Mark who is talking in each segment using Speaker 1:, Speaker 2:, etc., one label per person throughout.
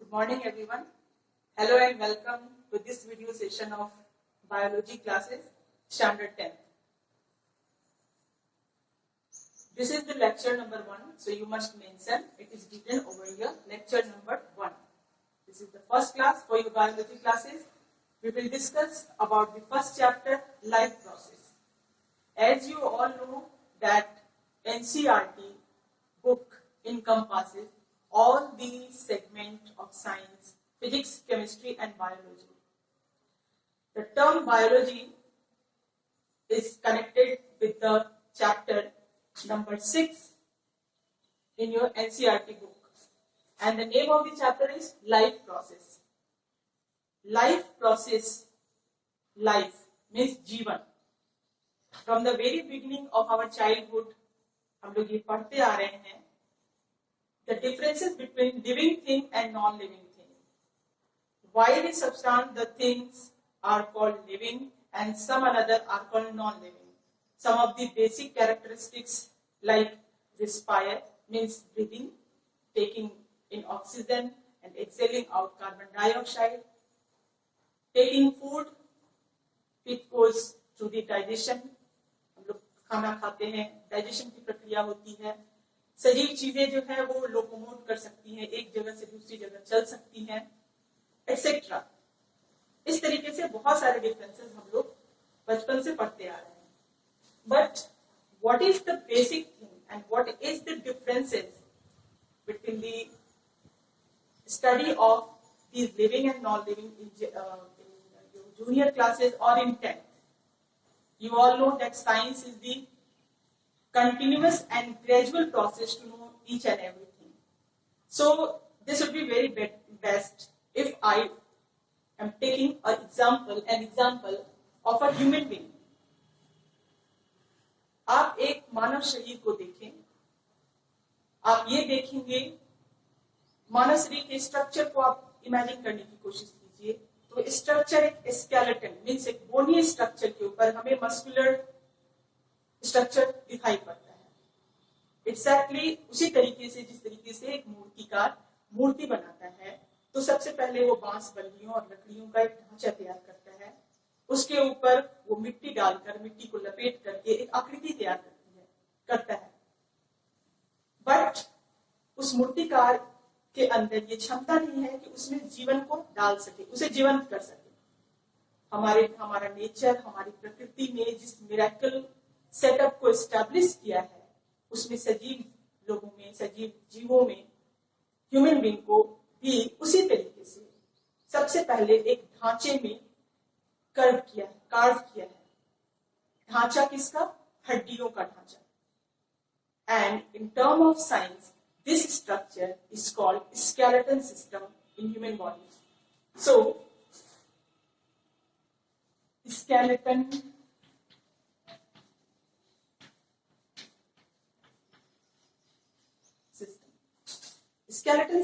Speaker 1: Good morning everyone. Hello and welcome to this video session of biology classes standard 10. This is the lecture number 1, so you must mention it is written over here, lecture number 1. This is the first class for your biology classes. We will discuss about the first chapter, life process. As you all know that NCERT book encompasses all the segments of science, physics, chemistry and biology. The term biology is connected with the chapter number 6 in your NCERT book. And the name of the chapter is life process. Life process, life means जीवन. From the very beginning of our childhood, हम लोग ये पढ़ते आ रहे हैं the differences between living thing and non-living thing. Why the substance, the things are called living and some another are called non-living. Some of the basic characteristics like respire means breathing, taking in oxygen and exhaling out carbon dioxide. Taking food, it goes through the digestion. हम लोग खाना खाते हैं, digestion की प्रक्रिया होती है. सजीव चीजें जो है वो लोकोमोट कर सकती हैं, एक जगह से दूसरी जगह चल सकती हैं, एक्सेट्रा. इस तरीके से बहुत सारे डिफरेंसेस हम लोग बचपन से पढ़ते आ रहे हैं. But what is the basic thing and what is the differences between the study of these living and non-living in junior classes or in 10th? You all know that science is the continuous and gradual process to know each and everything. So this would be very best if I am taking an example of a human being. आप एक मानव शरीर को देखें, आप ये देखेंगे मानव शरीर के स्ट्रक्चर को आप इमेजिन करने की कोशिश कीजिए. तो स्ट्रक्चर एक स्केलेटन मीन्स एक बोनी स्ट्रक्चर के ऊपर हमें मस्कुलर स्ट्रक्चर दिखाई पड़ता है. एक्जैक्टली उसी तरीके से जिस तरीके से एक मूर्तिकार मूर्ति बनाता है, तो सबसे पहले वो बांस बल्लियों और लकड़ियों का एक ढांचा तैयार करता है. उसके ऊपर वो मिट्टी डालकर, मिट्टी को लपेट करके एक आकृति तैयार करता है. बट उस मूर्तिकार के अंदर ये क्षमता नहीं है कि उसमें जीवन को डाल सके, उसे जीवंत कर सके. हमारा नेचर, हमारी प्रकृति ने जिस मिरेकल सेटअप को एस्टैब्लिश किया है, उसमें सजीव लोगों में, सजीव जीवों में, ह्यूमन बीइंग को भी उसी तरीके से सबसे पहले एक ढांचे में कार्व किया है. ढांचा किसका? हड्डियों का ढांचा. And in term of science this structure is called skeleton system in human body. So skeleton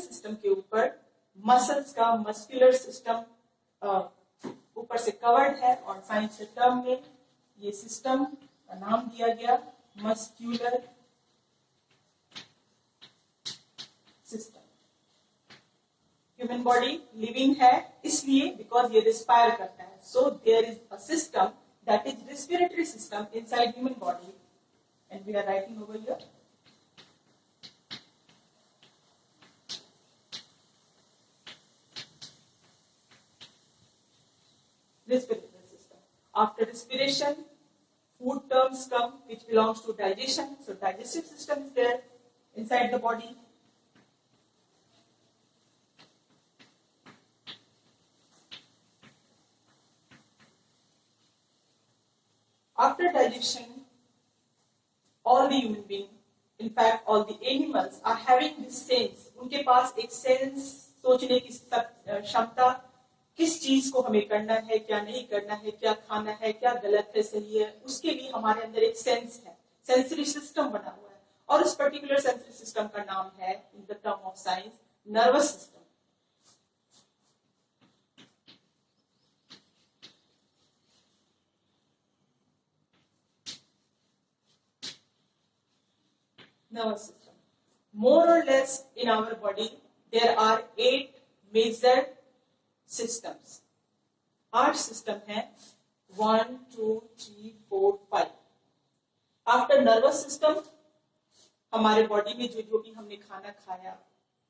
Speaker 1: system के ऊपर मसल्स का मस्कुलर सिस्टम ऊपर से कवर्ड है और साइंस के टर्म में ये सिस्टम का नाम दिया गया muscular system. Human body living है इसलिए बिकॉज ये रिस्पायर करता है. So there is a system that is respiratory system inside human body and we are writing over here respiratory system. After respiration, food terms come which belongs to digestion. So digestive system is there inside the body. After digestion, all the human beings, in fact all the animals are having this sense. उनके पास एक sense, सोचने की क्षमता, किस चीज को हमें करना है, क्या नहीं करना है, क्या खाना है, क्या गलत है, सही है, उसके लिए हमारे अंदर एक सेंस है, सेंसरी सिस्टम बना हुआ है. और उस पर्टिकुलर सेंसरी सिस्टम का नाम है in the term of science nervous system. Nervous system. More or less in our body there are 8 major systems. 8 system है, 1 2 3 4 5। आफ्टर नर्वस सिस्टम, हमारे बॉडी में जो जो भी हमने खाना खाया,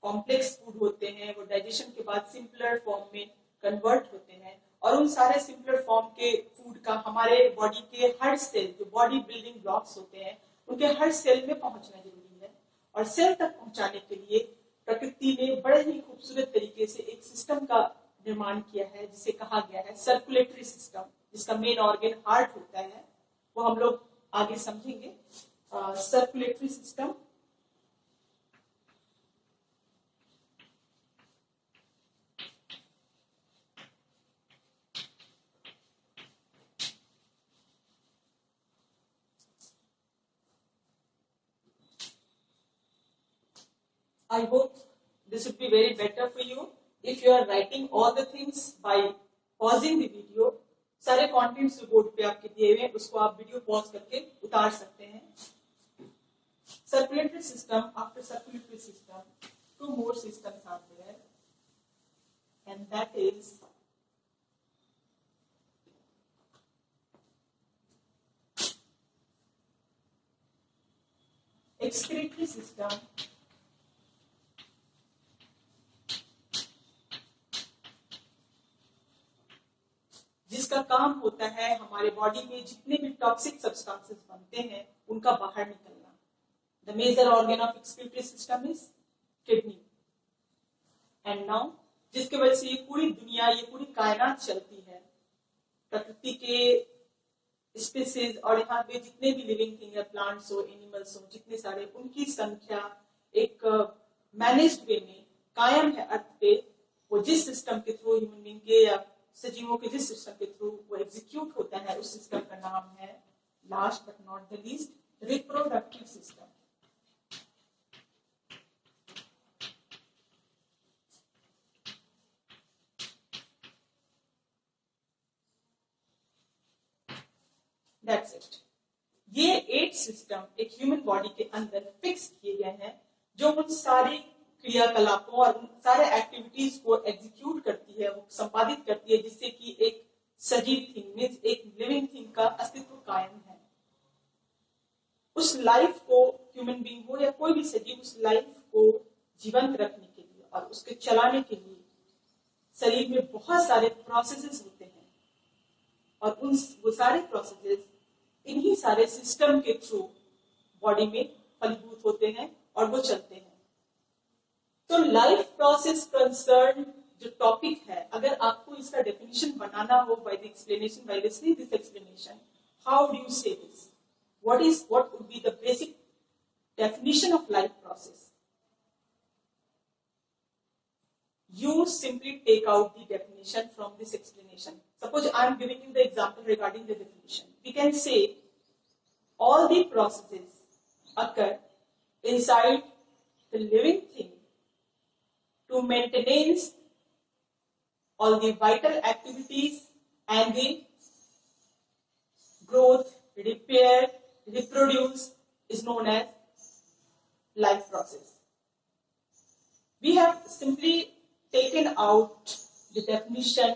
Speaker 1: कॉम्प्लेक्स फूड होते हैं, वो डाइजेशन के बाद सिंपलर फॉर्म में कन्वर्ट होते हैं, और उन सारे सिंपलर फॉर्म के फूड का हमारे बॉडी के हर सेल, जो बॉडी बिल्डिंग ब्लॉक्स होते हैं, उनके हर सेल में पहुंचना जरूरी है। और सेल तक पहुंचाने के लिए प्रकृति ने बड़े ही खूबसूरत तरीके से एक सिस्टम का निर्माण किया है, जिसे कहा गया है सर्कुलेटरी सिस्टम, जिसका मेन ऑर्गन हार्ट होता है। वो हम लोग आगे समझेंगे। Circulatory system, I hope this would be very better for you if you are writing all the things by pausing the video. सारे कंटेंट्स जो बोर्ड पे आपके दिए हुए हैं, उसको आप वीडियो पॉज करके उतार सकते हैं। Circulatory system, after circulatory system, 2 more systems are there, and that is excretory system, जिसका काम होता है हमारे बॉडी में जितने भी टॉक्सिक सब्सटेंसेस बनते हैं उनका बाहर निकलना। The major organ of excretory system is kidney. And now, जिसके वजह से ये पूरी दुनिया, ये पूरी कायनात चलती है, प्रकृति के स्पीसीज और यहाँ पे जितने भी लिविंग थिंग है, प्लांट्स हो, एनिमल्स हो, जितने सारे, उनकी संख्या एक मैनेज्ड वे में कायम है अर्थ पे। वो जिस सिस्टम के थ्रू, ह्यूमन बीइंग के या सजीवों के जिस सिस्टम के थ्रू वो एग्जीक्यूट होता है, उस सिस्टम का नाम है, last but not the least, reproductive system. That's it. ये 8 सिस्टम एक ह्यूमन बॉडी के अंदर फिक्स किए गए हैं, जो उन सारी क्रियाकलापों और उन सारे एक्टिविटीज को एग्जीक्यूट करती है, वो संपादित करती है, जिससे कि एक सजीव थिंग मीन्स एक लिविंग थिंग का अस्तित्व कायम है। उस लाइफ को, ह्यूमन बीइंग हो या कोई भी सजीव, उस लाइफ को जीवंत रखने के लिए और उसके चलाने के लिए शरीर में बहुत सारे प्रोसेसेस होते हैं, और वो सारे प्रोसेसेस इन्हीं सारे सिस्टम के थ्रू बॉडी में फलीभूत होते हैं और वो चलते हैं। तो लाइफ प्रोसेस कंसर्न जो टॉपिक है, अगर आपको इसका डेफिनेशन बनाना हो by the explanation, by listening this explanation, how do you से this? what would be the basic definition of life process? You simply take out the definition from this explanation. Suppose I am giving you the example regarding the definition. We can say all the processes occur inside the living thing to maintenance all the vital activities and the growth, repair, reproduce is known as life process. We have simply taken out the definition,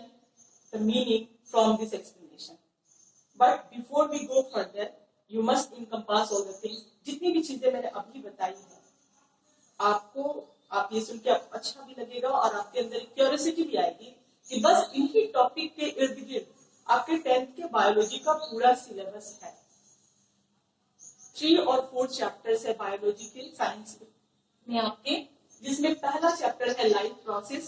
Speaker 1: the meaning from this explanation. But before we go further, you must encompass all the things. जितनी भी चीजें मैंने अभी बताई है, आप ये सुन के अच्छा भी लगेगा और आपके अंदर क्यूरियोसिटी भी आएगी कि बस इन्हीं टॉपिक के इर्द गिर्द आपके 10th के बायोलॉजी का पूरा सिलेबस है। 3 और 4 चैप्टर्स है बायोलॉजी के, साइंस में आपके, जिसमें पहला चैप्टर है लाइफ प्रोसेस,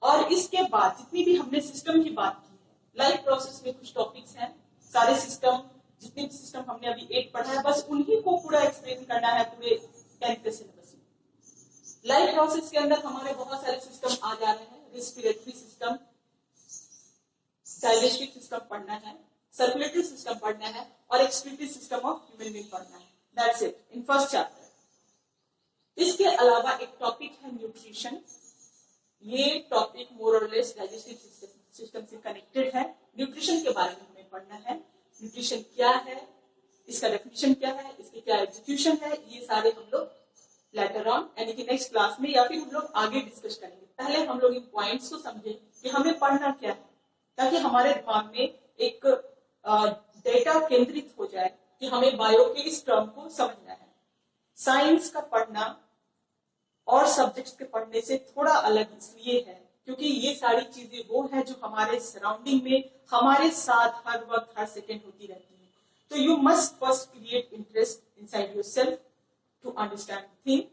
Speaker 1: और इसके बाद जितनी भी हमने सिस्टम की बात की है, लाइफ प्रोसेस में कुछ टॉपिक्स हैं, सारे सिस्टम, जितने भी सिस्टम हमने अभी 8 पढ़ा है, बस उन्हीं को पूरा एक्सप्लेन करना है पूरे 10th के सिलेबस में। लाइफ प्रोसेस के अंदर हमारे बहुत सारे सिस्टम आ जा रहे हैं। रेस्पिरेटरी सिस्टम, डाइजेस्टिव सिस्टम पढ़ना है, सर्कुलेटरी सिस्टम पढ़ना है, और excretory system of human being पढ़ना है। That's it in first chapter. इसके अलावा एक टॉपिक है न्यूट्रिशन। ये टॉपिक मोर और लेस डाइजेस्टिव सिस्टम से कनेक्टेड है। न्यूट्रिशन के बारे में हमें पढ़ना है। न्यूट्रिशन क्या है, इसका डेफिनेशन क्या है, इसके क्या एग्जीक्यूशन है, ये सारे हम लोग लेटर ऑन, यानी कि नेक्स्ट क्लास में, या फिर हम लोग आगे डिस्कस करेंगे। पहले हम लोग इन पॉइंट्स को समझें कि हमें पढ़ना क्या है, ताकि हमारे दिमाग में एक डेटा केंद्रित हो जाए कि हमें बायो के इस टर्म को समझना है। साइंस का पढ़ना और सब्जेक्ट्स के पढ़ने से थोड़ा अलग इसलिए है क्योंकि ये सारी चीजें वो है जो हमारे सराउंडिंग में हमारे साथ हर वक्त हर सेकेंड होती रहती है। तो you must first create interest inside yourself to understand the theme.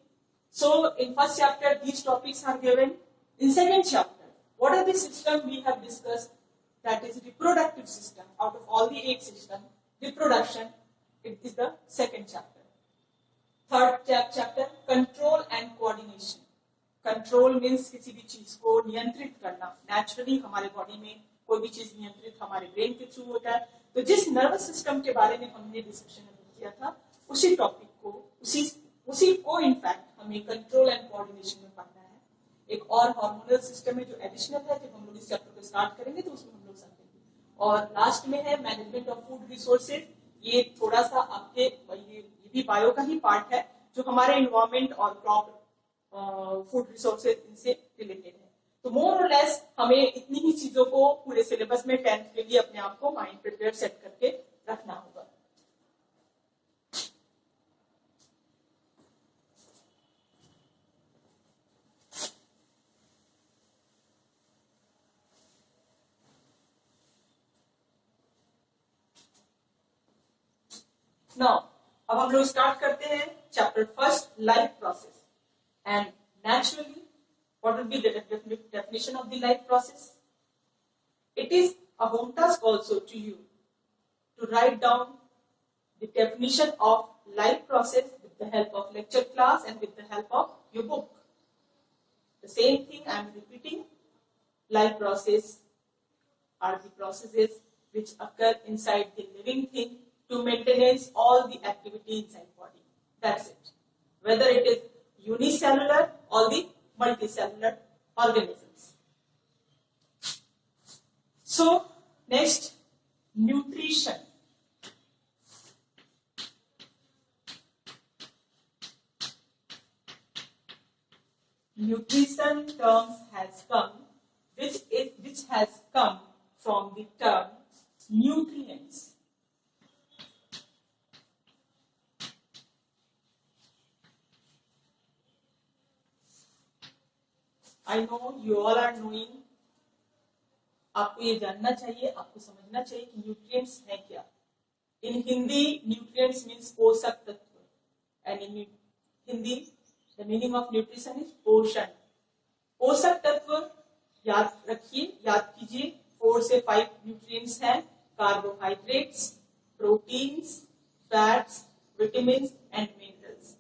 Speaker 1: So in first chapter these topics are given. In second chapter, what are the system we have discussed? That is reproductive system. Out of all the 8 systems, reproduction, it is the second chapter. Third chapter, control and coordination. Control means किसी भी चीज को नियंत्रित करना. Naturally हमारे body में कोई भी चीज नियंत्रित हमारे ब्रेन के थ्रू होता है. तो जिस नर्वस सिस्टम के बारे में हमने डिस्कशन किया था, उसी टॉपिक को उसी को इनफैक्ट हमें कंट्रोल एंड कोऑर्डिनेशन में पढ़ना है. एक और हार्मोनल सिस्टम है जो एडिशनल है, जब हम लोग इस चैप्टर को स्टार्ट करेंगे तो उसमें हम लोग समझेंगे. और लास्ट में है मैनेजमेंट ऑफ फूड रिसोर्सेज. ये थोड़ा सा आपके ये भी बायो का ही पार्ट है जो हमारे एनवायरमेंट और क्रॉप फूड रिसोर्सेज इनसे रिलेटेड है. तो मोर और लेस हमें इतनी ही चीजों को पूरे सिलेबस में 10th के लिए अपने आप को माइंड प्रिपेयर सेट करके रखना होगा. Now, अब हम लोग स्टार्ट करते हैं chapter first, life process. And naturally what will be the definition of the life process? It is a home task also to you to write down the definition of life process with the help of lecture class and with the help of your book. The same thing I am repeating. Life process are the processes which occur inside the living thing to maintain all the activity inside body. That's it. Whether it is unicellular or the multicellular organisms. So, next, nutrition. Nutrition terms has come, which has come from the term nutrients. I know you all are knowing. आपको ये जानना चाहिए, आपको समझना चाहिए कि nutrients है क्या. इन हिंदी न्यूट्रिएंट्स मीन्स पोषक तत्व, and in Hindi the meaning of nutrition is पोषण. पोषक तत्व याद रखिए, याद कीजिए. 4 से 5 न्यूट्रिएंट्स हैं. Carbohydrates, proteins, fats, vitamins and minerals.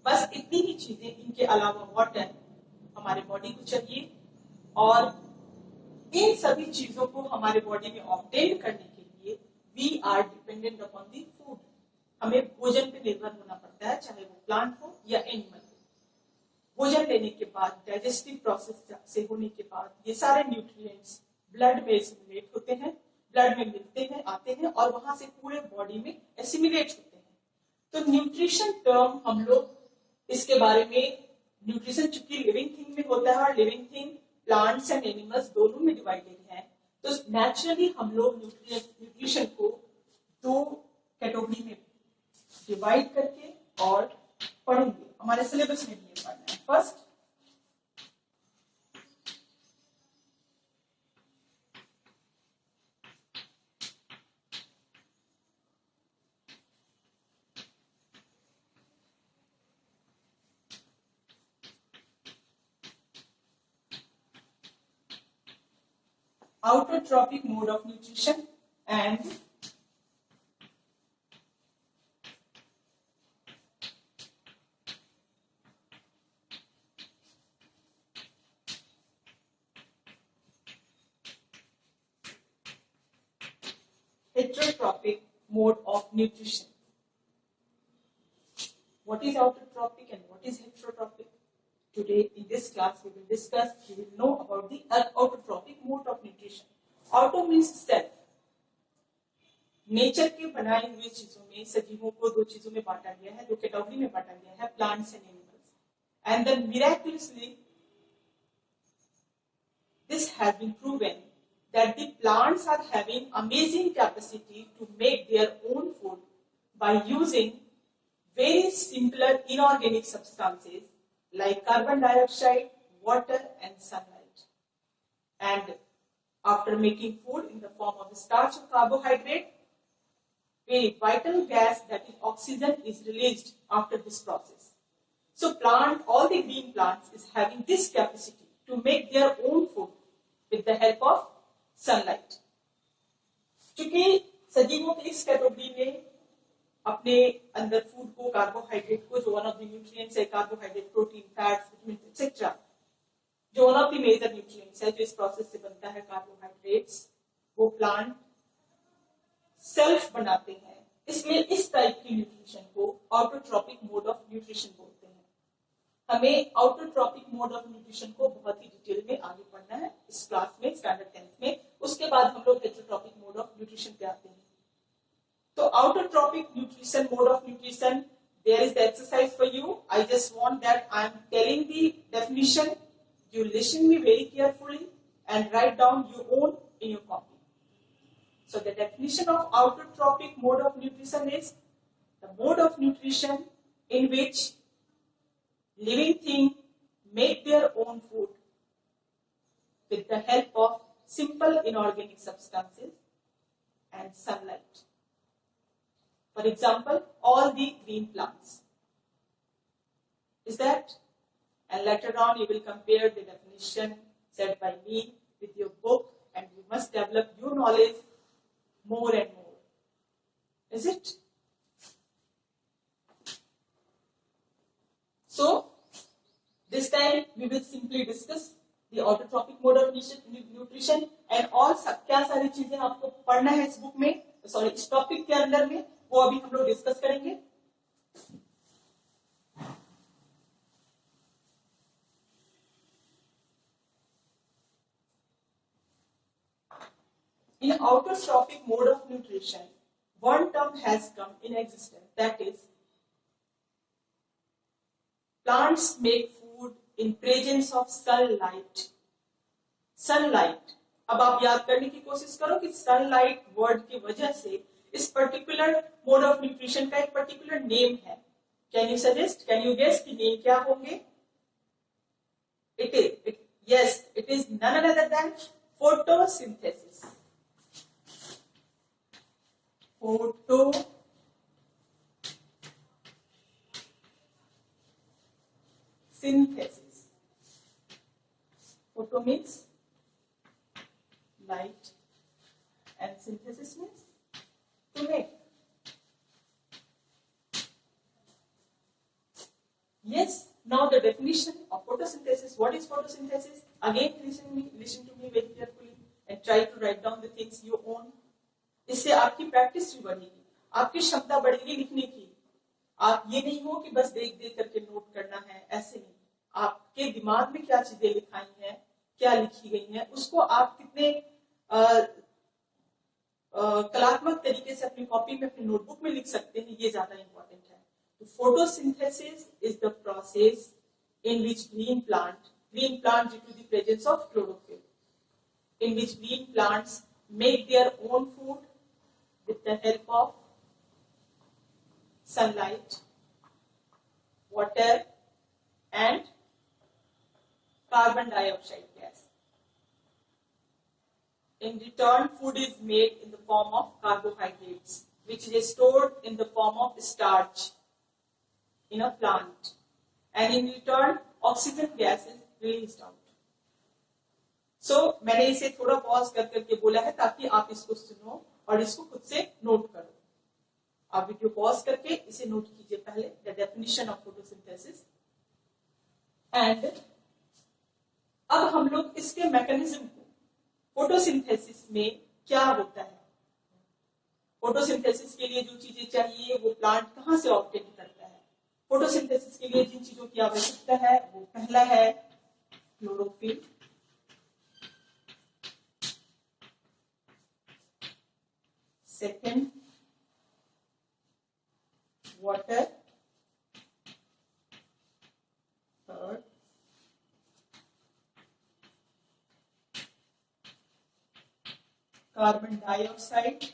Speaker 1: बस इतनी ही चीजें. इनके अलावा वाटर हमारे बॉडी को चाहिए. और इन सभी चीजों को हमारे बॉडी में ऑब्टेन करने के लिए we are dependent upon the food. हमें भोजन पे निर्भर होना पड़ता है, चाहे वो प्लांट हो या एनिमल हो. भोजन लेने के बाद, डाइजेस्टिव प्रोसेस से होने के बाद, ये सारे न्यूट्रिएंट्स ब्लड में एसिमिलेट होते हैं, ब्लड में मिलते हैं, आते हैं और वहां से पूरे बॉडी में एसिमिलेट होते हैं. तो न्यूट्रिशन टर्म हम लोग इसके बारे में, न्यूट्रिशन चूंकि लिविंग थिंग में होता है और living thing plants and animals दोनों में डिवाइडेड है, तो नेचुरली हम लोग न्यूट्रिशन को 2 कैटेगरी में डिवाइड करके और पढ़ेंगे. हमारे सिलेबस में भी ये पढ़ना है. First, autotrophic mode of nutrition and heterotrophic mode of nutrition. What is autotrophic and what is heterotrophic? Today in this class we will discuss, we will know about the autotrophic mode of nutrition. Auto means self. Nature के बनाए हुए चीजों में, सजीवों को 2 चीजों में बांटा गया है, 2 कैटेगरी में बांटा गया है, plants and animals. And then miraculously, this has been proven that the plants are having amazing capacity to make their own food by using very simpler inorganic substances like carbon dioxide, water, and sunlight. And after making food in the form of starch or carbohydrate, a vital gas, that is oxygen, is released after this process. So all the green plants is having this capacity to make their own food with the help of sunlight. चूंकि सजीवों के इस category में अपने अंदर food को, carbohydrate को, जो one of the nutrients है, carbohydrate, protein, fats, vitamin etcetera, जो one of the major nutrients है जो इस प्रोसेस से बनता है, कार्बोहाइड्रेट्स, वो प्लांट सेल्फ बनाते हैं. इसलिए इस टाइप की न्यूट्रिशन को ऑटोट्रॉपिक मोड ऑफ न्यूट्रिशन बोलते हैं. हमें ऑटोट्रॉपिक मोड ऑफ न्यूट्रिशन को बहुत ही डिटेल में आगे पढ़ना है इस क्लास में, स्टैंडर्ड 10th में. उसके बाद हम लोग हेटेरोट्रॉपिक मोड ऑफ न्यूट्रिशन पे आते हैं. तो autotrophic nutrition, mode of nutrition, there is the exercise for you. I just want that I am telling the definition. You listen me very carefully and write down your own in your copy. So the definition of autotrophic mode of nutrition is the mode of nutrition in which living things make their own food with the help of simple inorganic substances and sunlight. For example, all the green plants. Is that? And later on you will compare the definition said by me with your book, and you must develop your knowledge more and more. Is it? So, this time we will simply discuss the autotrophic mode of nutrition and all क्या सारी चीजें आपको पढ़ना है इस book में, sorry इस topic के अंदर में, वो अभी हम लोग डिस्कस करेंगे. In autotrophic mode of nutrition, one term has come in existence, that is, plants make food in presence of sunlight. Sunlight. अब आप याद करने की कोशिश करो कि सनलाइट वर्ड की वजह से इस पर्टिकुलर मोड ऑफ न्यूट्रिशन का एक पर्टिकुलर नेम है. Can you suggest, can you guess कि नेम क्या होंगे? It is none other than photosynthesis. Photosynthesis. Photo means light and synthesis means to make. Yes, now the definition of photosynthesis. What is photosynthesis? Again, listen to me very carefully and try to write down the things you own. इससे आपकी practice भी बढ़ेगी, आपकी क्षमता बढ़ेगी लिखने की. आप ये नहीं हो कि बस देख देख करके नोट करना है, ऐसे नहीं. आपके दिमाग में क्या चीजें लिखाई हैं, क्या लिखी गई हैं, उसको आप कितने कलात्मक तरीके से अपनी कॉपी में, अपनी नोटबुक में लिख सकते हैं, ये ज्यादा इंपॉर्टेंट है. तो photosynthesis is the process in which green plant due to the presence of chlorophyll, in which green plants make their own food with the help of sunlight, water and carbon dioxide gas. In return, food is made in the form of carbohydrates, which is stored in the form of starch in a plant. And in return, oxygen gas is released out. So, मैंने इसे थोड़ा pause कर करके बोला है ताकि आप इसको सुनो और इसको खुद से नोट करो. आप वीडियो पॉज करके इसे नोट कीजिए पहले, the definition of photosynthesis. And अब हम लोग इसके मैकेनिज्म को, फोटोसिंथेसिस में क्या होता है, फोटोसिंथेसिस के लिए जो चीजें चाहिए वो प्लांट कहां से ऑब्टेन करता है. फोटोसिंथेसिस के लिए जिन चीजों की आवश्यकता है वो पहला है chlorophyll, second water, third carbon dioxide,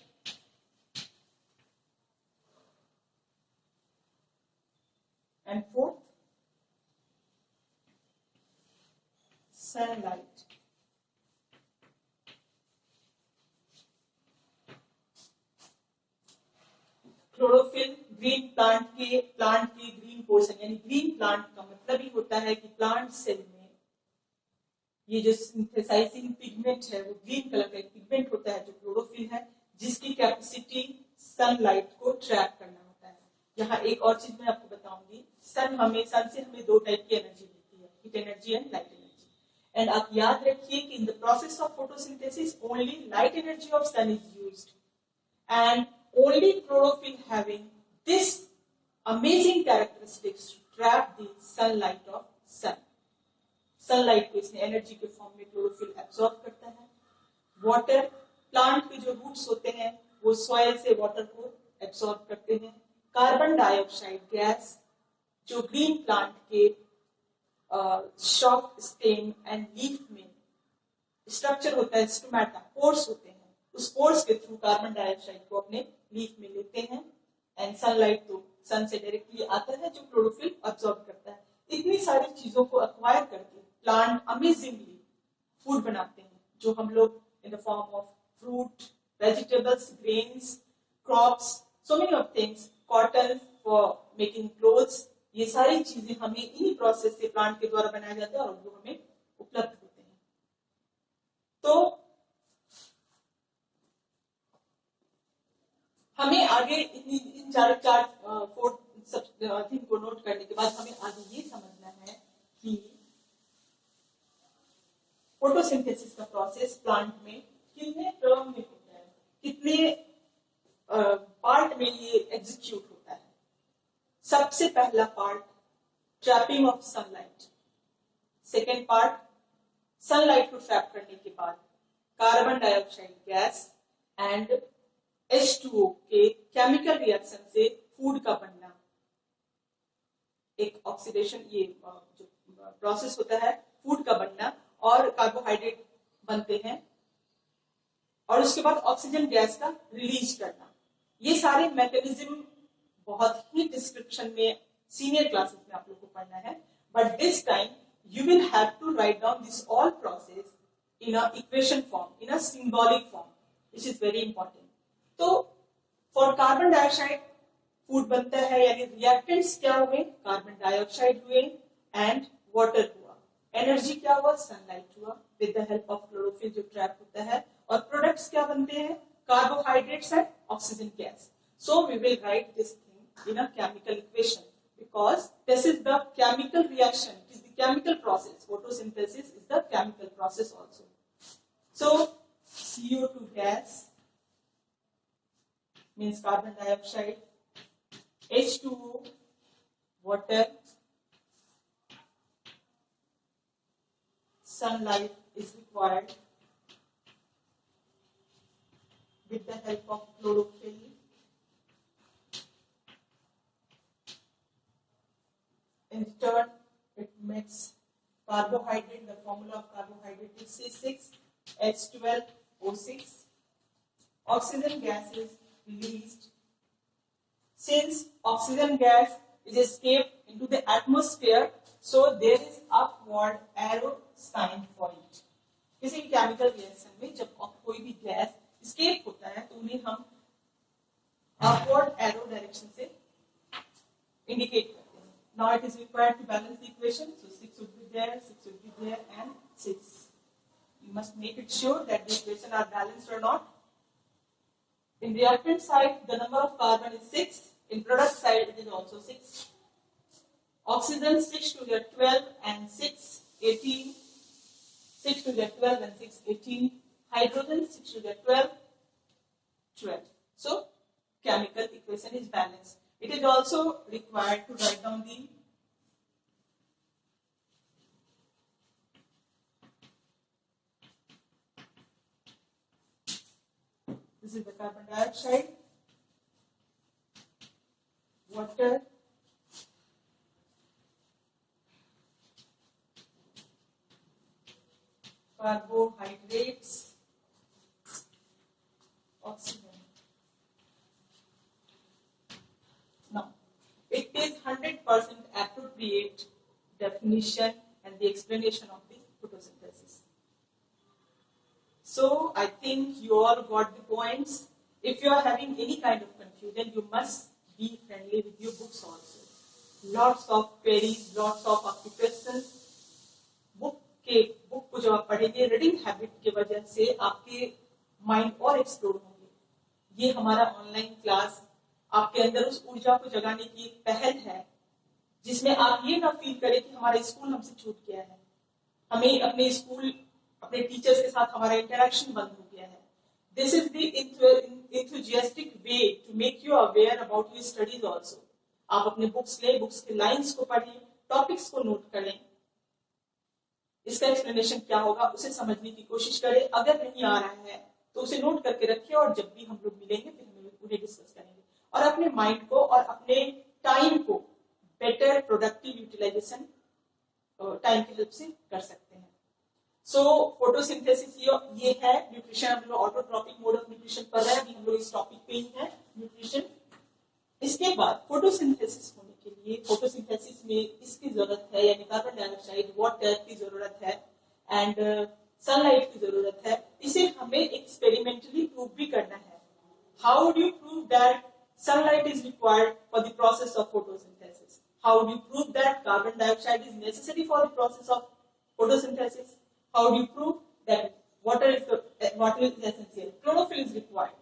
Speaker 1: and fourth, sunlight. Chlorophyll green plant के ग्रीन पोर्शन, यानी ग्रीन प्लांट का मतलब ही होता है कि प्लांट सेल में ये जो सिंथेसाइजिंग पिगमेंट है वो ग्रीन कलर का एक पिगमेंट होता है जो क्लोरोफिल है, जिसकी कैपेसिटी सनलाइट को ट्रैप करना होता है। यहाँ एक और चीज मैं आपको बताऊंगी, सन से हमें दो टाइप की एनर्जी मिलती है, heat energy and light energy. And आप याद रखिए कि in the process of photosynthesis only light energy of sun is used and only chlorophyll having this amazing characteristics to trap the sunlight of sun. Sunlight को इसने energy के form में chlorophyll absorb करता है। वाटर, प्लांट के जो roots होते हैं वो सॉइल से वाटर को एब्सॉर्ब करते हैं। कार्बन डाइऑक्साइड गैस जो ग्रीन प्लांट के शॉक, स्टेम एंड लीफ में स्ट्रक्चर होता है, स्टोमेटा, पोर्स होते हैं, उस पोर्स के थ्रू कार्बन डाइऑक्साइड को अपने लीफ में लेते हैं। एंड सनलाइट तो सन से डायरेक्टली आता है जो क्लोरोफिल अब्सॉर्ब करता है। इतनी सारी चीजों को अक्वायर करके प्लांट अमेजिंगली फूड बनाते हैं, जो हम लोग in the form of fruit, vegetables, grains, crops, so many of things, cotton for making clothes, ये सारी चीजें हमें इन्हीं प्रोसेस से प्लांट के द्वारा बनाया जाता है और वो हमें उपलब्ध होते हैं। तो हमें आगे इन चार थिंग को नोट करने के बाद हमें आगे ये समझना है कि फोटोसिंथेसिस का प्रोसेस प्लांट में कितने टर्म में होता है, कितने पार्ट में ये एग्जीक्यूट होता है। सबसे पहला part trapping of sunlight, second part sunlight को ट्रैप करने के बाद carbon dioxide gas and H2O के केमिकल रिएक्शन से फूड का बनना, एक ऑक्सीडेशन, ये जो प्रोसेस होता है फूड का बनना, और कार्बोहाइड्रेट बनते हैं, और उसके बाद ऑक्सीजन गैस का रिलीज करना। ये सारे मैकेनिज्म बहुत ही डिस्क्रिप्शन में सीनियर क्लासेस में आप लोग को पढ़ना है, but this time you will have to write down this all process in a equation form, in a symbolic form, which is very important. तो फॉर कार्बन डाइऑक्साइड फूड बनता है, यानी रिएक्टेंट्स क्या हुए, कार्बन डाइऑक्साइड हुए and water हुआ। Energy क्या हुआ, सनलाइट हुआ with the help of chlorophyll जो ट्रैप होता है, और प्रोडक्ट्स क्या बनते हैं, carbohydrates and oxygen gas. So we will write this thing in a chemical equation because this is the chemical reaction, it is the chemical process. Photosynthesis is the chemical process also. So CO2 gas means carbon dioxide, H2O, water, sunlight is required with the help of chlorophyll. In turn, it makes carbohydrate. The formula of carbohydrate is C6H12O6. Oxygen gas is released. Since oxygen gas is escaped into the atmosphere, so there is upward arrow sign for it. किसी भी chemical reaction में जब कोई भी gas escape होता है तो उन्हें हम upward arrow direction से indicate करते हैं. Now it is required to balance the equation. So 6 would be there, 6 would be there, and 6. You must make it sure that the equation are balanced or not. In reactant side, the number of carbon is 6. In product side, it is also 6. Oxygen 6 to the 12 and 6, 18. 6 to the 12 and 6, 18. Hydrogen 6 to the 12, 12. So chemical equation is balanced. It is also required to write down the this is the carbon dioxide, water, carbohydrates, appropriate definition and the explanation of the photosynthesis. So I think you all got the points. If you are having any kind of confusion, you must be friendly with your books also. Lots of queries, lots of आपके questions. Book को जब आप पढ़ेंगे, reading habit की वजह से आपके mind और एक्सप्लोर होंगे। ये हमारा ऑनलाइन क्लास आपके अंदर उस ऊर्जा को जगाने की एक पहल है, जिसमें आप ये ना फील करें कि हमारा स्कूल हमसे छूट गया है, हमें अपने स्कूल, अपने टीचर्स के साथ हमारा इंटरेक्शन बंद हो गया है। This is the enthusiastic way to make you aware about your studies also. आप अपने बुक्स लें, बुक्स के लाइंस को पढ़ें, टॉपिक्स को नोट करें, इसका एक्सप्लेनेशन क्या होगा उसे समझने की कोशिश करें। अगर नहीं आ रहा है तो उसे नोट करके रखिए और जब भी हम लोग मिलेंगे फिर हम उन्हें डिस्कस करेंगे और अपने माइंड को और अपने टाइम को बेटर प्रोडक्टिव यूटिलाइजेशन टाइम की हेल्प से कर सकते हैं। सो फोटोसिंथेसिस ये है न्यूट्रिशन। हम लोग ऑटोट्रॉपिक मोड ऑफ न्यूट्रिशन पढ़ रहे हैं, अभी हम लोग इस टॉपिक पे ही है न्यूट्रिशन। इसके बाद फोटोसिंथेसिस होने के लिए, फोटोसिंथेसिस में इसकी जरूरत है, यानी कार्बन डाइऑक्साइड, वाटर की जरूरत है एंड सनलाइट की जरूरत है। इसे हमें एक्सपेरिमेंटली प्रूव भी करना है। How do you prove that sunlight is required for the process of photosynthesis? How do you prove that carbon dioxide is necessary for the process of photosynthesis? How do you prove that water is essential? Chlorophyll is required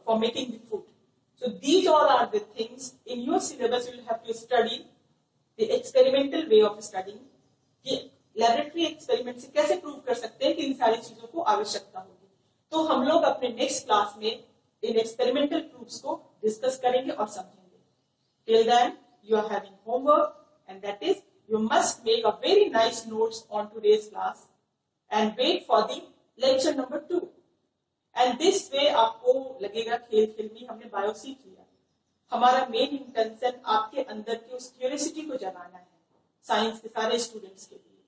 Speaker 1: for making the food. So these all are the things in your syllabus. You will have to study the experimental way of studying. कि laboratory experiment से कैसे prove कर सकते हैं कि इन सारी चीजों को आवश्यकता होगी। तो हम लोग अपने नेक्स्ट क्लास में इन एक्सपेरिमेंटल प्रूफ्स को डिस्कस करेंगे और समझेंगे। Till then you are having homework and that is you must make a very nice notes on today's class and wait for the lecture number 2। And this way आपको लगेगा खेल खेल में हमने बायो सीख लिया। हमारा मेन इंटेंशन आपके अंदर की उस क्यूरियोसिटी को जगाना है, साइंस के सारे स्टूडेंट्स के लिए,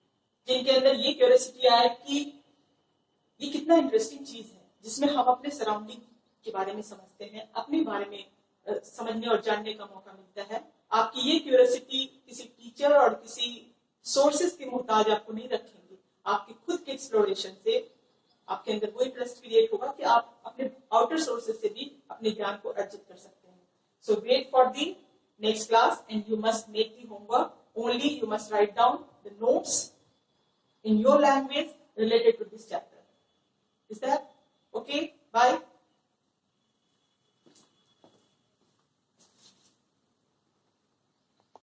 Speaker 1: जिनके अंदर ये क्यूरियोसिटी आए कि ये कितना इंटरेस्टिंग चीज है, जिसमें हम अपने सराउंडिंग के बारे में समझते हैं, अपने बारे में समझने और जानने का मौका मिलता है। आपकी ये क्यूरियोसिटी किसी टीचर और किसी सोर्सेज के मोहताज आपको नहीं रखेंगे। आपके खुद के एक्सप्लोरेशन से आपके अंदर वो इंटरेस्ट क्रिएट होगा कि आप अपने आउटर सोर्सेज से भी अपने ज्ञान को अर्जित कर सकते हैं। So wait for the next class and you must make the homework. Only you must write down the notes in your language related to this chapter. Is that okay? Bye.